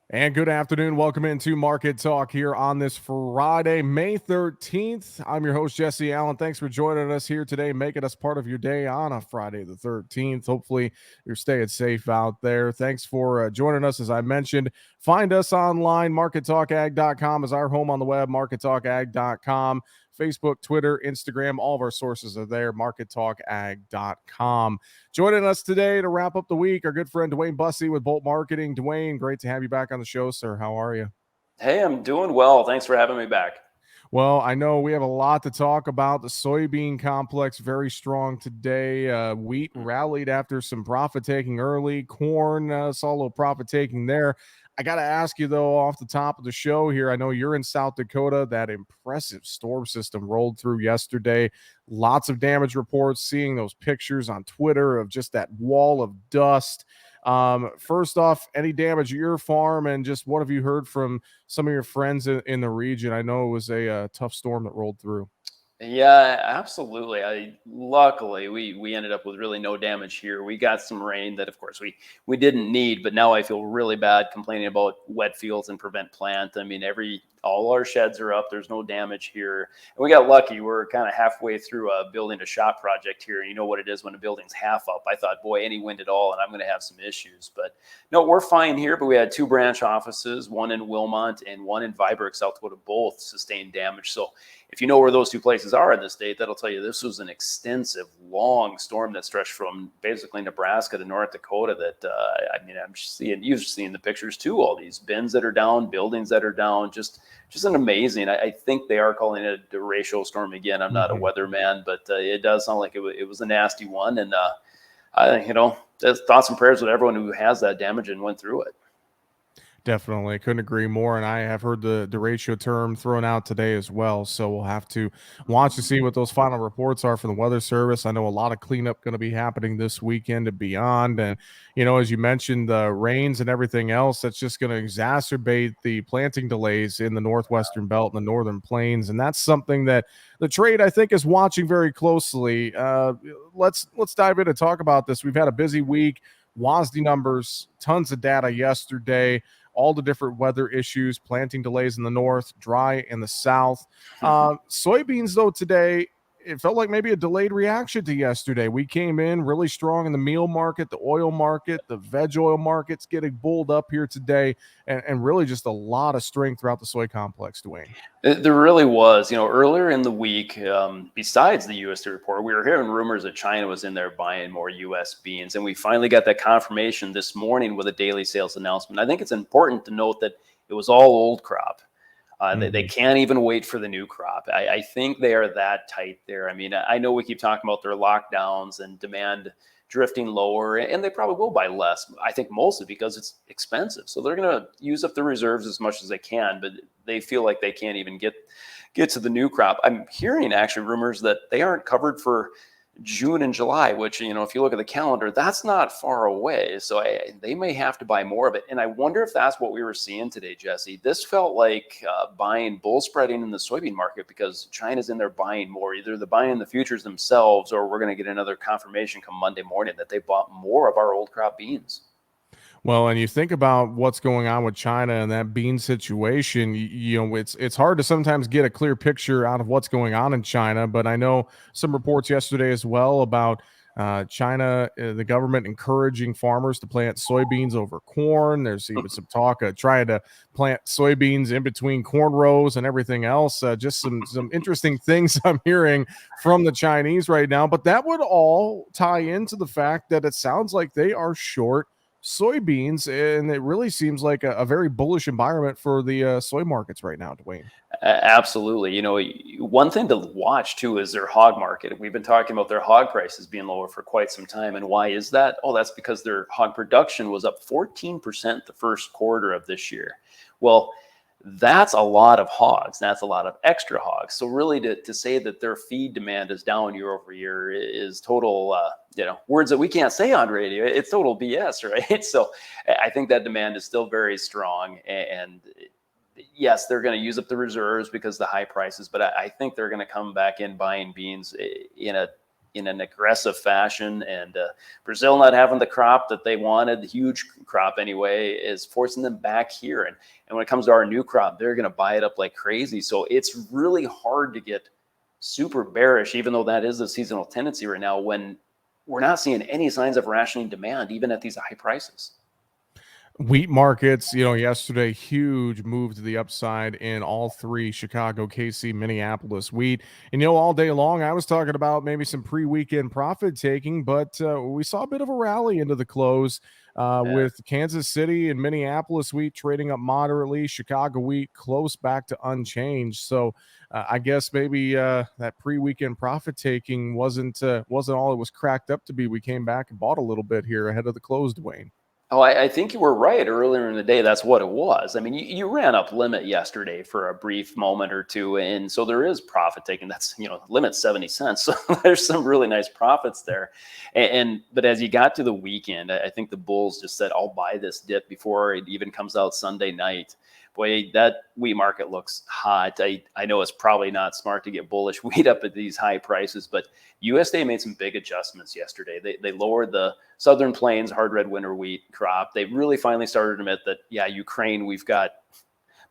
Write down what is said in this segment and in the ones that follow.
And good afternoon. Welcome into Market Talk here on this Friday, May 13th. I'm your host, Jesse Allen. Thanks for joining us here today, making us part of your day on a Friday the 13th. Hopefully, you're staying safe out there. Thanks for joining us. As I mentioned, find us online. MarketTalkAg.com is our home on the web, MarketTalkAg.com. Facebook, Twitter, Instagram, all of our sources are there, MarketTalkAg.com. Joining us today to wrap up the week, our good friend DuWayne Bosse with Bolt Marketing. DuWayne, great to have you back on the show, sir. How are you? Hey, I'm doing well. Thanks for having me back. Well, I know we have a lot to talk about. The soybean complex very strong today. Wheat rallied after some profit taking early. Corn saw a little profit taking there. I got to ask you, though, off the top of the show here, I know you're in South Dakota. That impressive storm system rolled through yesterday. Lots of damage reports, seeing those pictures on Twitter of just that wall of dust. First off, any damage at your farm, and just what have you heard from some of your friends in the region? I know it was a tough storm that rolled through. Yeah, absolutely. I luckily we ended up with really no damage here. We got some rain that of course we didn't need, but now I feel really bad complaining about wet fields and prevent plant. I mean, all our sheds are up. There's no damage here. And we got lucky. We're kind of halfway through building a shop project here. And you know what it is when a building's half up. I thought, boy, any wind at all and I'm going to have some issues. But no, we're fine here. But we had two branch offices, one in Wilmot and one in Viborg, South Dakota, both sustained damage. So if you know where those two places are in the state, that'll tell you this was an extensive, long storm that stretched from basically Nebraska to North Dakota. That you've seen the pictures too. All these bins that are down, buildings that are down, just an amazing. I think they are calling it a derecho storm again. I'm not a weatherman, but it does sound like it was a nasty one. And thoughts and prayers with everyone who has that damage and went through it. Definitely. Couldn't agree more. And I have heard the ratio term thrown out today as well. So we'll have to watch to see what those final reports are from the Weather Service. I know a lot of cleanup going to be happening this weekend and beyond. And, as you mentioned, the rains and everything else, that's just going to exacerbate the planting delays in the Northwestern Belt and the Northern Plains. And that's something that the trade, I think, is watching very closely. Let's dive in and talk about this. We've had a busy week. WASDE numbers, tons of data yesterday, all the different weather issues, planting delays in the north, dry in the south. Soybeans, though, today, it felt like maybe a delayed reaction to yesterday. We came in really strong in the meal market, the oil market, the veg oil market's getting bulled up here today, and really just a lot of strength throughout the soy complex, DuWayne. There really was. Earlier in the week, besides the USDA report, we were hearing rumors that China was in there buying more U.S. beans. And we finally got that confirmation this morning with a daily sales announcement. I think it's important to note that it was all old crop. They can't even wait for the new crop. I think they are that tight there. I mean, I know we keep talking about their lockdowns and demand drifting lower, and they probably will buy less. I think mostly because it's expensive. So they're going to use up the reserves as much as they can, but they feel like they can't even get to the new crop. I'm hearing actually rumors that they aren't covered for June and July, which, if you look at the calendar, that's not far away. So they may have to buy more of it. And I wonder if that's what we were seeing today, Jesse. This felt like buying bull spreading in the soybean market because China's in there buying more. Either they're buying the futures themselves or we're going to get another confirmation come Monday morning that they bought more of our old crop beans. Well, and you think about what's going on with China and that bean situation, it's hard to sometimes get a clear picture out of what's going on in China. But I know some reports yesterday as well about China, the government encouraging farmers to plant soybeans over corn. There's even some talk of trying to plant soybeans in between corn rows and everything else. Just some interesting things I'm hearing from the Chinese right now. But that would all tie into the fact that it sounds like they are short soybeans, and it really seems like a very bullish environment for the soy markets right now, DuWayne. Absolutely. One thing to watch too is their hog market. We've been talking about their hog prices being lower for quite some time. And why is that? Oh, that's because their hog production was up 14% the first quarter of this year. Well, that's a lot of hogs. That's a lot of extra hogs. So really to say that their feed demand is down year over year is total, words that we can't say on radio. It's total BS, right? So I think that demand is still very strong. And yes, they're going to use up the reserves because of the high prices, but I think they're going to come back in buying beans in in an aggressive fashion. And Brazil not having the crop that they wanted, the huge crop anyway, is forcing them back here. And when it comes to our new crop, they're going to buy it up like crazy. So it's really hard to get super bearish, even though that is the seasonal tendency right now, when we're not seeing any signs of rationing demand, even at these high prices. Wheat markets, yesterday, huge move to the upside in all three: Chicago, KC, Minneapolis wheat. And, all day long, I was talking about maybe some pre-weekend profit taking, but we saw a bit of a rally into the close with Kansas City and Minneapolis wheat trading up moderately, Chicago wheat close back to unchanged. So I guess maybe that pre-weekend profit taking wasn't all it was cracked up to be. We came back and bought a little bit here ahead of the close, DuWayne. Oh, I think you were right earlier in the day. That's what it was. I mean, you ran up limit yesterday for a brief moment or two. And so there is profit taking. That's, limit 70 cents. So there's some really nice profits there. But as you got to the weekend, I think the bulls just said, I'll buy this dip before it even comes out Sunday night. Boy, that wheat market looks hot. I know it's probably not smart to get bullish wheat up at these high prices, but USDA made some big adjustments yesterday. They lowered the Southern Plains hard red winter wheat crop. They really finally started to admit that, Ukraine, we've got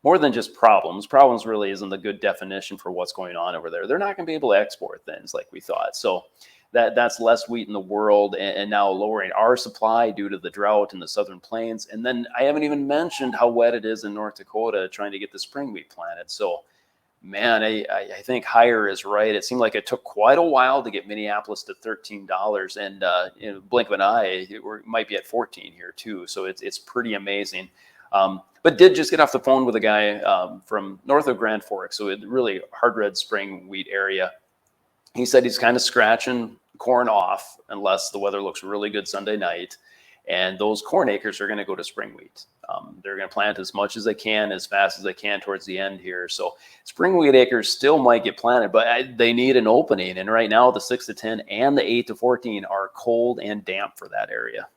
more than just problems. Problems really isn't a good definition for what's going on over there. They're not going to be able to export things like we thought. So that's less wheat in the world, and now lowering our supply due to the drought in the Southern Plains. And then I haven't even mentioned how wet it is in North Dakota trying to get the spring wheat planted. So, man, I think higher is right. It seemed like it took quite a while to get Minneapolis to $13, and in a blink of an eye, we might be at 14 here too. So it's pretty amazing. But did just get off the phone with a guy from north of Grand Forks, so it really hard red spring wheat area. He said he's kind of scratching corn off unless the weather looks really good Sunday night. And those corn acres are going to go to spring wheat. They're going to plant as much as they can, as fast as they can towards the end here. So spring wheat acres still might get planted, but they need an opening. And right now, the 6 to 10 and the 8 to 14 are cold and damp for that area.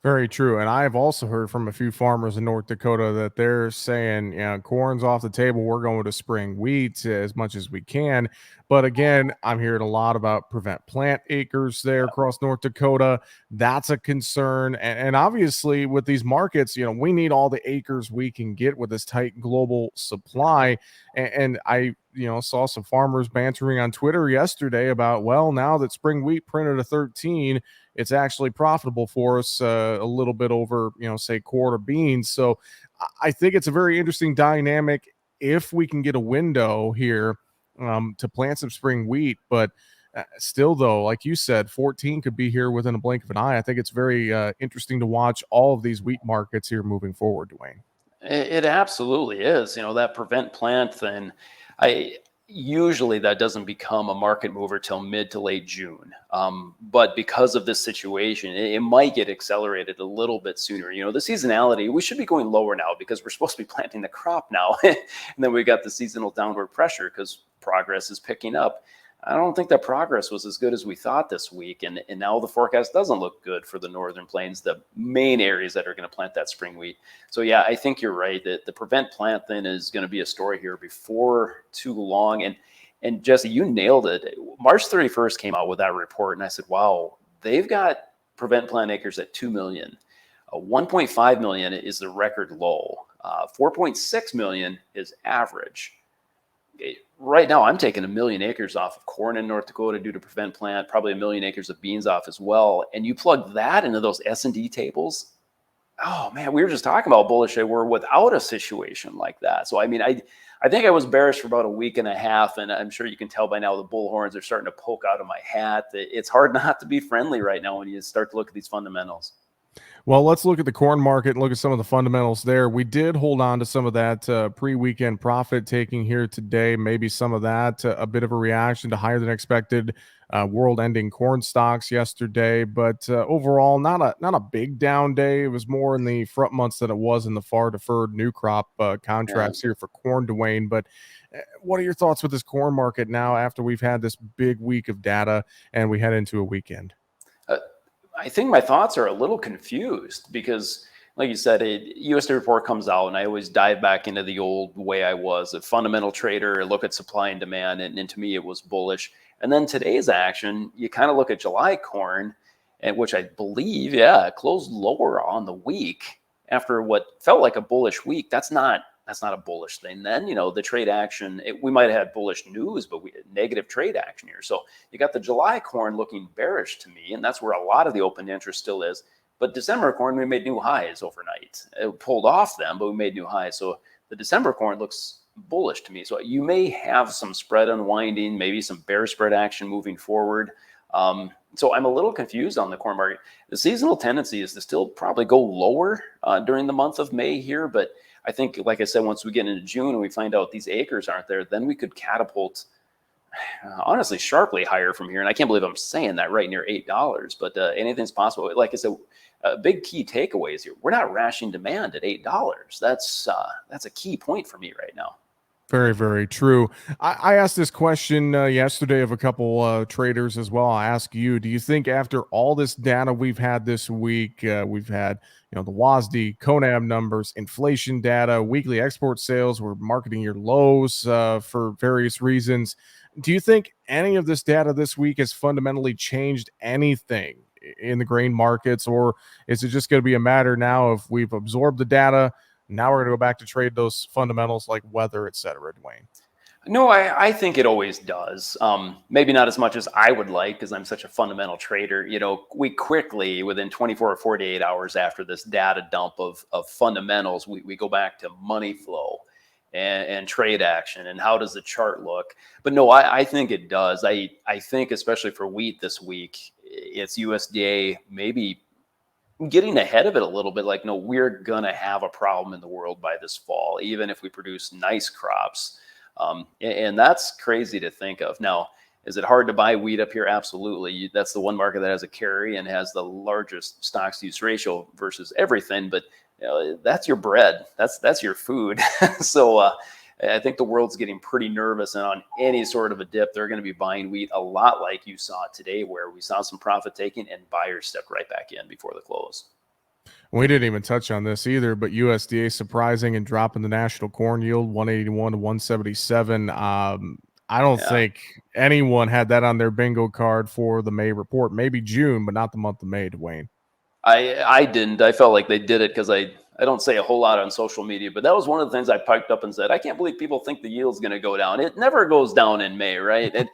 Very true. And I've also heard from a few farmers in North Dakota that they're saying, corn's off the table. We're going to spring wheat as much as we can. But again, I'm hearing a lot about prevent plant acres there across North Dakota. That's a concern. And obviously, with these markets, we need all the acres we can get with this tight global supply. And I, saw some farmers bantering on Twitter yesterday about, well, now that spring wheat printed a 13, it's actually profitable for us a little bit over, say quarter beans. So I think it's a very interesting dynamic if we can get a window here to plant some spring wheat. But still, though, like you said, 14 could be here within a blink of an eye. I think it's very interesting to watch all of these wheat markets here moving forward, DuWayne. It absolutely is. That prevent plant thing, usually that doesn't become a market mover till mid to late June. But because of this situation, it might get accelerated a little bit sooner. The seasonality, we should be going lower now because we're supposed to be planting the crop now. And then we got the seasonal downward pressure because progress is picking up. I don't think that progress was as good as we thought this week. And now the forecast doesn't look good for the Northern Plains, the main areas that are going to plant that spring wheat. So, I think you're right that the prevent plant thing is going to be a story here before too long. And Jesse, you nailed it. March 31st came out with that report. And I said, wow, they've got prevent plant acres at 2 million. 1.5 million is the record low. 4.6 million is average. Right now, I'm taking 1 million acres off of corn in North Dakota due to prevent plant, probably 1 million acres of beans off as well. And you plug that into those S&D tables. Oh man, we were just talking about bullish they were without a situation like that. So I mean, I think I was bearish for about a week and a half, and I'm sure you can tell by now the bull horns are starting to poke out of my hat. It's hard not to be friendly right now when you start to look at these fundamentals. Well, let's look at the corn market and look at some of the fundamentals there. We did hold on to some of that pre-weekend profit taking here today. Maybe some of that, a bit of a reaction to higher than expected world-ending corn stocks yesterday. But overall, not a big down day. It was more in the front months than it was in the far deferred new crop contracts here for corn, DuWayne. But what are your thoughts with this corn market now after we've had this big week of data and we head into a weekend? I think my thoughts are a little confused because like you said, a USD report comes out, and I always dive back into the old way I was a fundamental trader, look at supply and demand, and to me, it was bullish. And then today's action, you kind of look at July corn, and which I believe, yeah, it closed lower on the week after what felt like a bullish week. That's not a bullish thing. Then the trade action, we might have had bullish news, but we had negative trade action here. So you got the July corn looking bearish to me, and that's where a lot of the open interest still is. But December corn, we made new highs overnight. It pulled off them, but we made new highs. So the December corn looks bullish to me. So you may have some spread unwinding, maybe some bear spread action moving forward. So I'm a little confused on the corn market. The seasonal tendency is to still probably go lower during the month of May here. But I think, like I said, once we get into June and we find out these acres aren't there, then we could catapult honestly sharply higher from here. And I can't believe I'm saying that right near $8, but anything's possible. Like I said, big key takeaways here. We're not rationing demand at $8. That's a key point for me right now. Very, very true. I asked this question yesterday of a couple traders as well. I ask you, do you think after all this data we've had this week, we've had the WASD, CONAB numbers, inflation data, weekly export sales, we're marketing year lows for various reasons. Do you think any of this data this week has fundamentally changed anything in the grain markets, or is it just going to be a matter now of we've absorbed the data? Now we're going to go back to trade those fundamentals like weather, et cetera, DuWayne? No, I think it always does. Maybe not as much as I would like because I'm such a fundamental trader. We quickly, within 24 or 48 hours after this data dump of fundamentals, we go back to money flow and trade action and how does the chart look. But no, I think it does. I think especially for wheat this week, it's USDA maybe getting ahead of it a little bit. Like, no, we're going to have a problem in the world by this fall, even if we produce nice crops. And that's crazy to think of. Now, is it hard to buy wheat up here? Absolutely. That's the one market that has a carry and has the largest stocks to use ratio versus everything. But that's your bread. That's your food. So I think the world's getting pretty nervous, and on any sort of a dip, they're going to be buying wheat a lot like you saw today, where we saw some profit taking and buyers stepped right back in before the close. We didn't even touch on this either, but USDA surprising and dropping the national corn yield 181 to 177. I don't think anyone had that on their bingo card for the May report. Maybe June, but not the month of May, DuWayne. I didn't. I felt like they did it because I don't say a whole lot on social media, but that was one of the things I piped up and said, I can't believe people think the yield's going to go down. It never goes down in May, right? And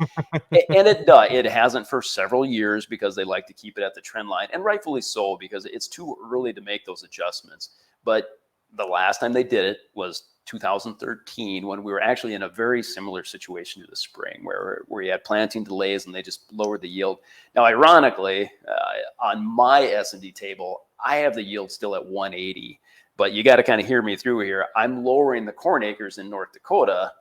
it does. It hasn't for several years because they like to keep it at the trend line, and rightfully so, because it's too early to make those adjustments. But the last time they did it was 2013, when we were actually in a very similar situation to the spring, where you had planting delays and they just lowered the yield. Now, ironically, on my S&D table, I have the yield still at 180, but you got to kind of hear me through here. I'm lowering the corn acres in North Dakota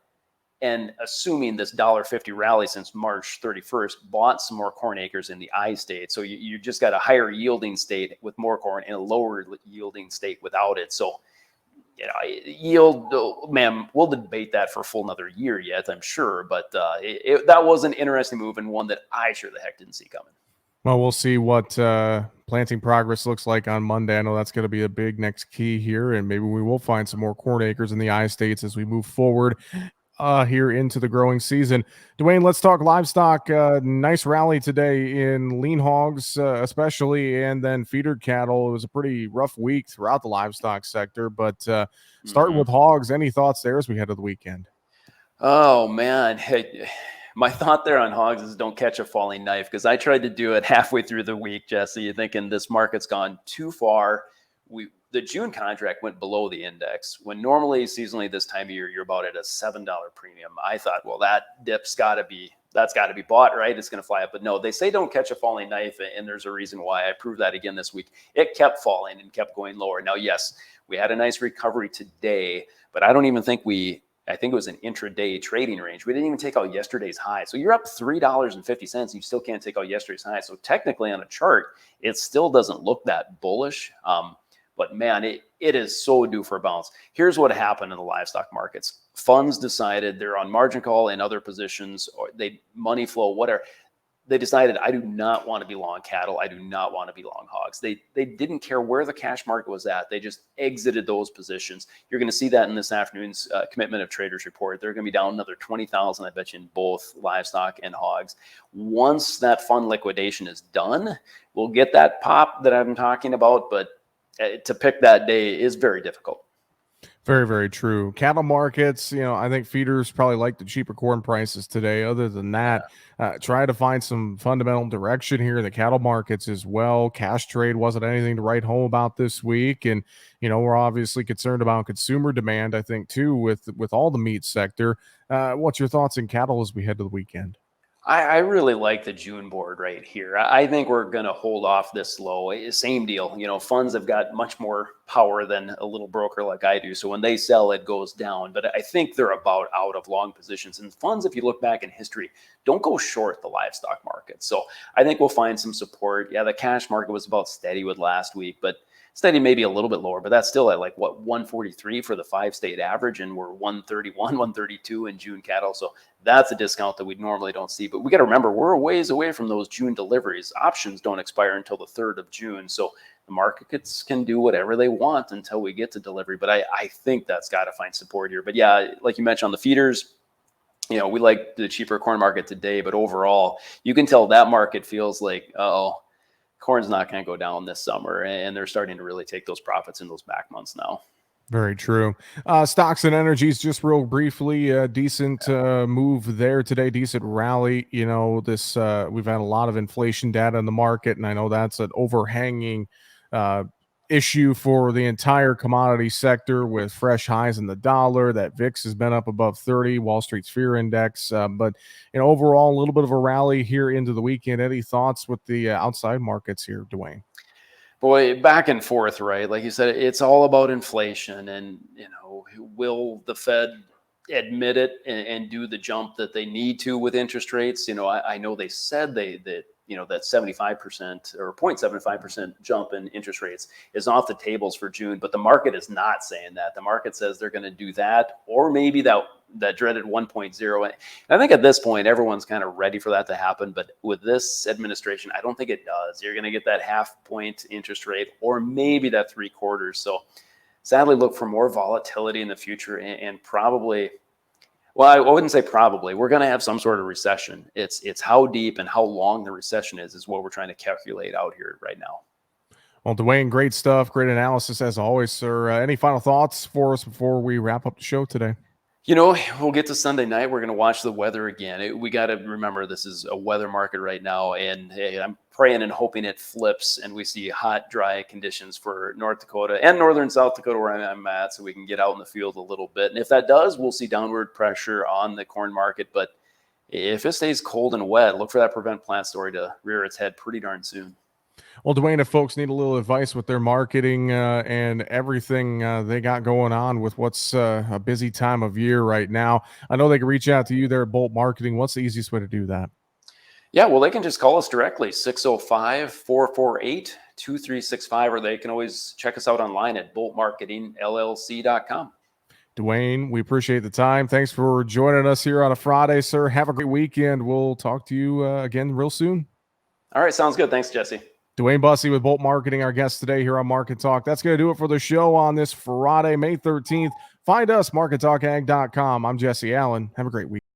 and assuming this $1.50 rally since March 31st bought some more corn acres in the I state. So you just got a higher yielding state with more corn and a lower yielding state without it. So yield, man, we'll debate that for a full another year yet, I'm sure. But that was an interesting move, and one that I sure the heck didn't see coming. Well, we'll see what planting progress looks like on Monday. I know that's going to be a big next key here, and maybe we will find some more corn acres in the I states as we move forward here into the growing season. DuWayne, let's talk livestock. Nice rally today in lean hogs, especially, and then feeder cattle. It was a pretty rough week throughout the livestock sector, but starting with hogs, any thoughts there as we head to the weekend? Oh, man. Hey, my thought there on hogs is don't catch a falling knife, because I tried to do it halfway through the week, Jesse. You're thinking this market's gone too far. The June contract went below the index, when normally seasonally this time of year you're about at a $7 premium. I thought, well, that dip's got to be bought, right? It's going to fly up. But no, they say don't catch a falling knife, and there's a reason why. I proved that again this week. It kept falling and kept going lower. Now, yes, we had a nice recovery today, but I don't even think I think it was an intraday trading range. We didn't even take out yesterday's high. So you're up $3.50 and you still can't take out yesterday's high. So technically on a chart, it still doesn't look that bullish. But man, it is so due for a bounce. Here's what happened in the livestock markets. Funds decided they're on margin call in other positions, or they money flow, whatever. they decided, I do not want to be long cattle. I do not want to be long hogs. They didn't care where the cash market was at. They just exited those positions. You're going to see that in this afternoon's commitment of traders report. They're going to be down another 20,000, I bet you, in both livestock and hogs. Once that fund liquidation is done, we'll get that pop that I'm talking about, but to pick that day is very difficult. Very, very true. Cattle markets, I think feeders probably like the cheaper corn prices today. Other than that, try to find some fundamental direction here in the cattle markets as well. Cash trade wasn't anything to write home about this week. And, we're obviously concerned about consumer demand, I think, too, with all the meat sector. What's your thoughts in cattle as we head to the weekend? I really like the June board right here. I think we're going to hold off this low. Same deal. Funds have got much more power than a little broker like I do. So when they sell, it goes down. But I think they're about out of long positions. And funds, if you look back in history, don't go short the livestock market. So I think we'll find some support. Yeah, the cash market was about steady with last week, but steady maybe a little bit lower, but that's still at 143 for the 5-state average, and we're 131, 132 in June cattle. So that's a discount that we normally don't see. But we got to remember, we're a ways away from those June deliveries. Options don't expire until the 3rd of June. So the markets can do whatever they want until we get to delivery. But I think that's got to find support here. But yeah, like you mentioned on the feeders, we like the cheaper corn market today, but overall, you can tell that market feels like, corn's not going to go down this summer, and they're starting to really take those profits in those back months now. Very true. Stocks and energies, just real briefly, decent move there today, decent rally. We've had a lot of inflation data in the market, and I know that's an overhanging issue for the entire commodity sector with fresh highs in the dollar. That VIX has been up above 30, Wall Street's fear index. But overall, a little bit of a rally here into the weekend. Any thoughts with the outside markets here, DuWayne? Boy, back and forth, right? Like you said, it's all about inflation, and will the Fed admit it and do the jump that they need to with interest rates? I know they said that 75% or 0.75% jump in interest rates is off the tables for June, but the market is not saying that. The market says they're going to do that, or maybe that dreaded 1.0. And I think at this point, everyone's kind of ready for that to happen. But with this administration, I don't think it does. You're going to get that 0.5 point interest rate, or maybe that 3/4. So sadly, look for more volatility in the future, and probably, well, I wouldn't say probably, we're going to have some sort of recession. It's how deep and how long the recession is what we're trying to calculate out here right now. Well, DuWayne, great stuff. Great analysis as always, sir. Any final thoughts for us before we wrap up the show today? We'll get to Sunday night. We're going to watch the weather again. We got to remember this is a weather market right now. And hey, I'm praying and hoping it flips and we see hot, dry conditions for North Dakota and northern South Dakota where I'm at, so we can get out in the field a little bit. And if that does, we'll see downward pressure on the corn market. But if it stays cold and wet, look for that prevent plant story to rear its head pretty darn soon. Well, DuWayne, if folks need a little advice with their marketing and everything they got going on with what's a busy time of year right now, I know they can reach out to you there at Bolt Marketing. What's the easiest way to do that? Yeah, well, they can just call us directly, 605-448-2365, or they can always check us out online at boltmarketingllc.com. DuWayne, we appreciate the time. Thanks for joining us here on a Friday, sir. Have a great weekend. We'll talk to you again real soon. All right, sounds good. Thanks, Jesse. DuWayne Bosse with Bolt Marketing, our guest today here on Market Talk. That's going to do it for the show on this Friday, May 13th. Find us, markettalkag.com. I'm Jesse Allen. Have a great week.